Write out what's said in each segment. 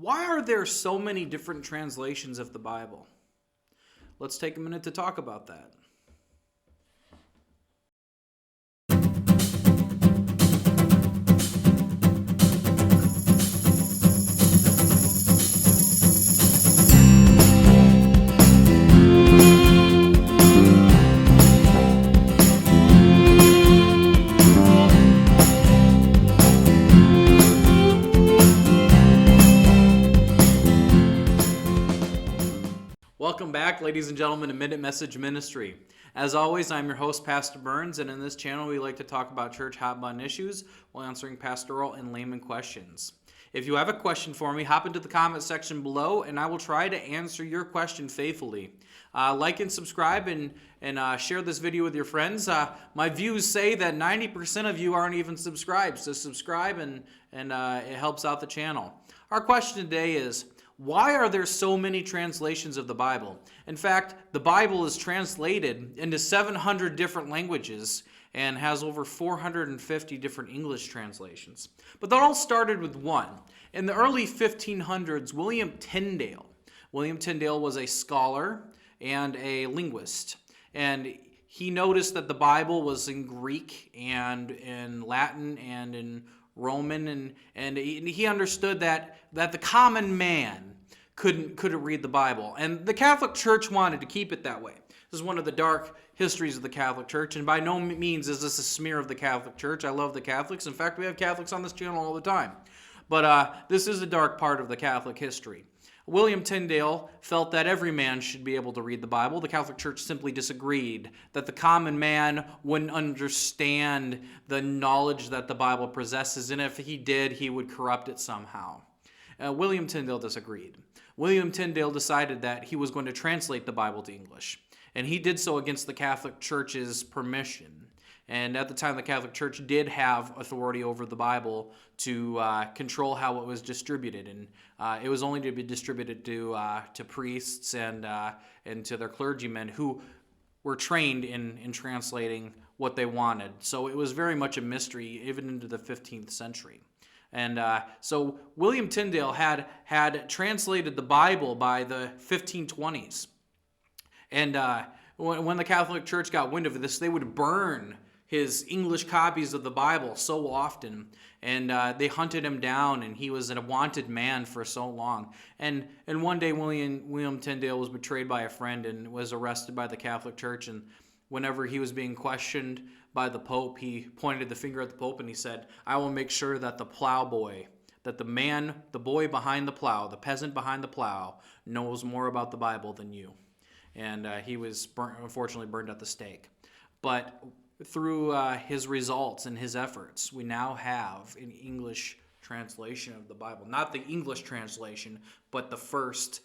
Why are there so many different translations of the Bible? Let's take a minute to talk about that. Welcome back, ladies and gentlemen, to Minute Message Ministry. As always, I'm your host, Pastor Burns, and in this channel, we like to talk about church hot-button issues while answering pastoral and layman questions. If you have a question for me, hop into the comment section below, and I will try to answer your question faithfully. Like and subscribe and share this video with your friends. My views say that 90% of you aren't even subscribed, so subscribe and it helps out the channel. Our question today is, why are there so many translations of the Bible? In fact, the Bible is translated into 700 different languages and has over 450 different English translations. But that all started with one. In the early 1500s, William Tyndale was a scholar and a linguist. And he noticed that the Bible was in Greek and in Latin and in Roman, and he understood that the common man couldn't read the Bible. And the Catholic Church wanted to keep it that way. This is one of the dark histories of the Catholic Church, and by no means is this a smear of the Catholic Church. I love the Catholics. In fact, we have Catholics on this channel all the time. But this is a dark part of the Catholic history. William Tyndale felt that every man should be able to read the Bible. The Catholic Church simply disagreed, that the common man wouldn't understand the knowledge that the Bible possesses, and if he did, he would corrupt it somehow. William Tyndale disagreed. William Tyndale decided that he was going to translate the Bible to English, and he did so against the Catholic Church's permission. And at the time, the Catholic Church did have authority over the Bible to control how it was distributed, and it was only to be distributed to priests and to their clergymen who were trained in translating what they wanted. So it was very much a mystery, even into the 15th century. And so William Tyndale had translated the Bible by the 1520s. And when the Catholic Church got wind of this, they would burn his English copies of the Bible so often, and they hunted him down, and he was a wanted man for so long. And one day William Tyndale was betrayed by a friend and was arrested by the Catholic Church, and whenever he was being questioned by the Pope, he pointed the finger at the Pope and he said, "I will make sure that the plowboy, that the boy behind the plow, the peasant behind the plow, knows more about the Bible than you." And he was unfortunately burned at the stake. But through his results and his efforts, we now have an English translation of the Bible. Not the English translation, but the first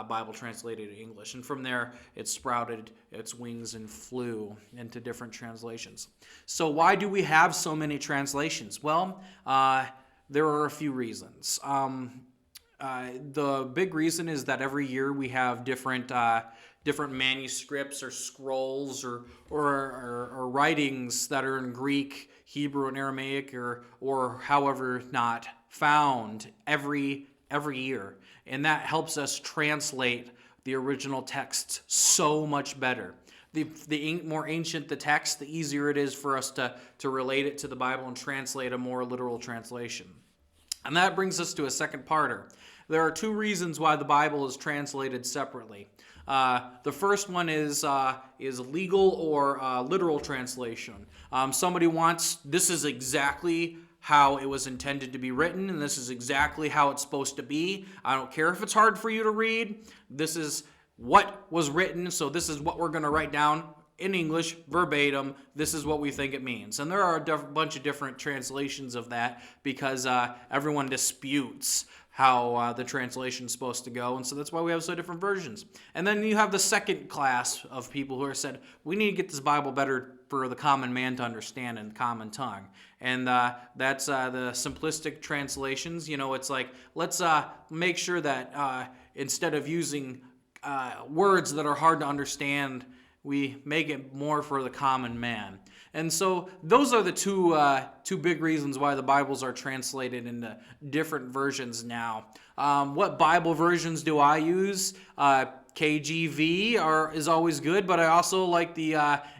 Bible translated in English. And from there, it sprouted its wings and flew into different translations. So why do we have so many translations? Well, there are a few reasons. The big reason is that every year we have different manuscripts or scrolls or writings that are in Greek, Hebrew, and Aramaic or however not found every year. And that helps us translate the original text so much better. The more ancient the text, the easier it is for us to relate it to the Bible and translate a more literal translation. And that brings us to a second parter. There are two reasons why the Bible is translated separately. The first one is legal or literal translation. Somebody wants, this is exactly how it was intended to be written, and this is exactly how it's supposed to be. I don't care if it's hard for you to read. This is what was written, so this is what we're going to write down in English, verbatim. This is what we think it means. And there are a bunch of different translations of that because everyone disputes how the translation is supposed to go, and so that's why we have so different versions. And then you have the second class of people who are said, we need to get this Bible better for the common man to understand in the common tongue. And that's the simplistic translations. You know, it's like, let's make sure that instead of using words that are hard to understand, we make it more for the common man. And so those are the two big reasons why the Bibles are translated into different versions now. What Bible versions do I use? KJV is always good, but I also like the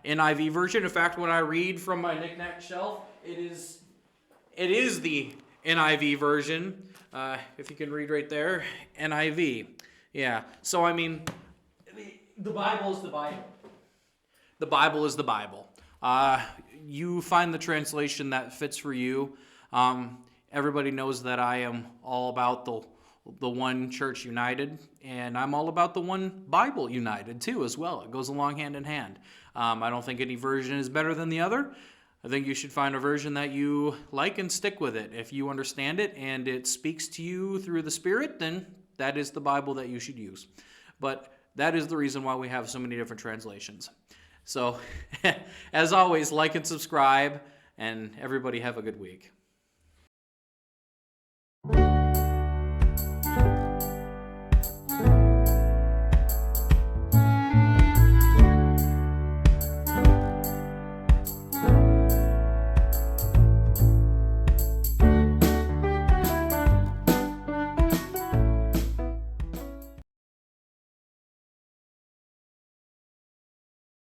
NIV version. In fact, when I read from my knickknack shelf, it is the NIV version. If you can read right there, NIV. Yeah. So I mean, the Bible is the Bible. The Bible is the Bible. You find the translation that fits for you. Everybody knows that I am all about the one church united, and I'm all about the one Bible united too as well. It goes along hand in hand. I don't think any version is better than the other. I think you should find a version that you like and stick with it. If you understand it and it speaks to you through the Spirit, then that is the Bible that you should use. But that is the reason why we have so many different translations. So, as always, like and subscribe, and everybody have a good week.